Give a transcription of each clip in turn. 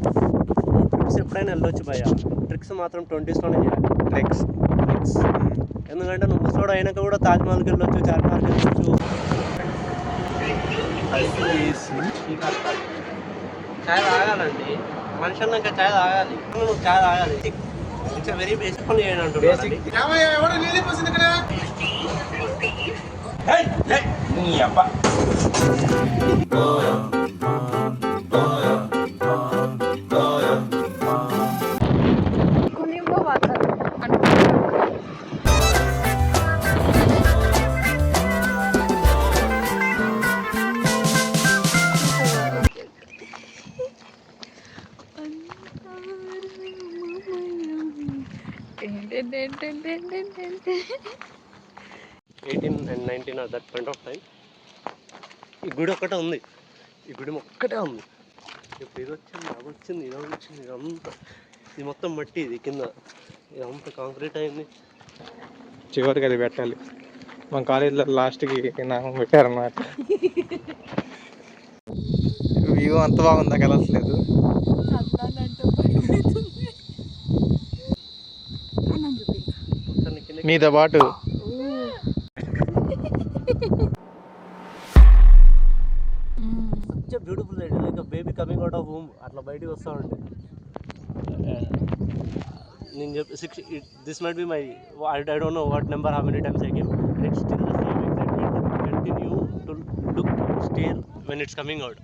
Trips ఎప్పుడైనా వెళ్ళొచ్చు భయ్య, ట్రిక్స్ మాత్రం 20స్లోనే చేయాలి. ట్రెక్స్ ఎందుకంటే నువ్వు ముసలోడు అయినాక కూడా తాజ్మహల్కి వెళ్ళొచ్చు, చార్మినార్కి వెళ్ళొచ్చు. చాయ్ తాగాలండి, మనిషి అన్నాక చాయ్ తాగాలి. నువ్వు చాయ్ తాగాలి. ఇట్స్ వెరీ బేసిక్ పని చేయండి అంటున్నాను. Eighteen and 19 at that point of time ఈ గుడి ఒక్కటే ఉంది, ఈ గుడి ఒక్కటే ఉంది. ఇప్పుడు ఇది వచ్చింది, అది వచ్చింది, ఇది వచ్చింది, ఇదంతా ఇది మొత్తం మట్టి, ఇది కింద ఇదంతా కాంక్రీట్ అయింది. చివరికి అది పెట్టాలి. మా కాలేజీలో లాస్ట్కి నాకు పెట్టారన్నమాట. వ్యూ అంత బాగుందా కలసలేదు. మీతో పాటు beautiful side like baby coming out of home అట్లా బయటికి వస్తూ ఉంటే నేను చెప్పి 6 this might be my I don't know what number how many times I came and it's still the same excitement continue to look stare when it's coming out.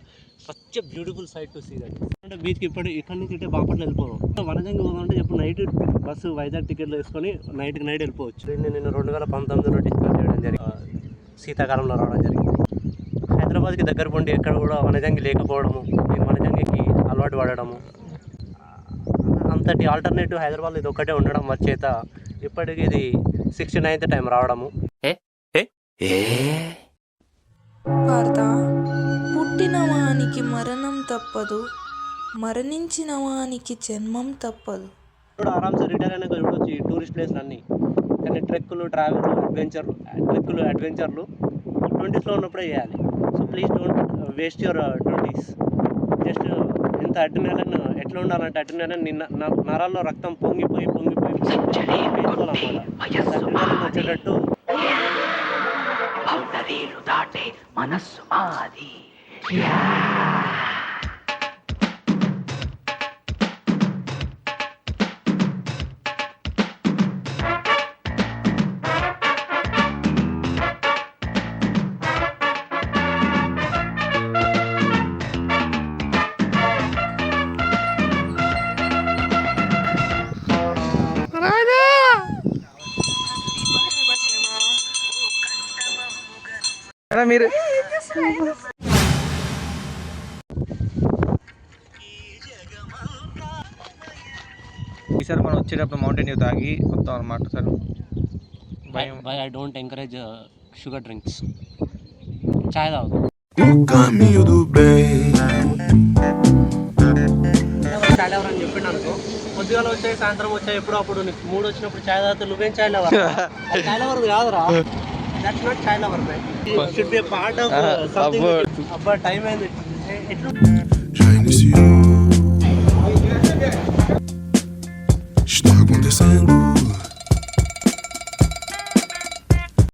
Such a beautiful sight to see that. అంటే బీచ్కి ఇక్కడి నుంచి ఇట్టే బాపట్ల వెళ్ళిపోదాం. వనజంగి పోదామంటే ఇప్పుడు night bus Vizag టికెట్లు వేసుకొని నైట్కి నైట్ వెళ్ళిపోవచ్చు. నేను 2019లో డిస్కస్ చేయడం జరిగింది, శీతాకాలంలో రావడం జరిగింది. హైదరాబాద్కి దగ్గర ఉండి ఎక్కడ కూడా వనజంగి లేకపోవడము, నేను వనజంగికి అలవాటు పడడము, అంతటి ఆల్టర్నేటివ్ హైదరాబాద్లో ఇది ఒక్కటే ఉండడం వచ్చేత ఇప్పటికి ఇది 69th టైం రావడము. వార్త పుట్టిన వానికి మరణం తప్పదు, మరణించిన వానికి జన్మం తప్పదు. ఇప్పుడు ఆరామ్సే రిటైర్ అయినాక చూడొచ్చు ఈ టూరిస్ట్ ప్లేస్లు అన్నీ. కానీ ట్రెక్కులు, ట్రావెల్, అడ్వెంచర్లు 20స్లో ఉన్నప్పుడే చేయాలి. So please don't waste your 20s. Just ఎంత అడ్రినలిన్ ఎట్లా ఉండాలంటే అడ్రినలిన్ నరాల్లో రక్తం పొంగిపోయి అడ్రినలిన్ వచ్చేటట్టు దాటే మనస్సు మాది. మీరు ఈసారి మనం వచ్చేటప్పుడు మౌంటైన్ డ్యూ తాగి వస్తాం అన్నమాట sir. I don't encourage sugar drinks. చాయ్ తాగు. చాయ్ ఎవరని చెప్పిండు అనుకో, పొద్దుగాల వచ్చాయి సాయంత్రం వచ్చాయి ఎప్పుడు అప్పుడు నీకు మూడు వచ్చినప్పుడు చాయ్ తాగితే నువ్వేం చాయ్ లవర్? చాయ్ లవర్ కాదురా, that's not chai lover man. It should be a part of something. అబ్బా టైం అయింది. ఎట్లా está acontecendo?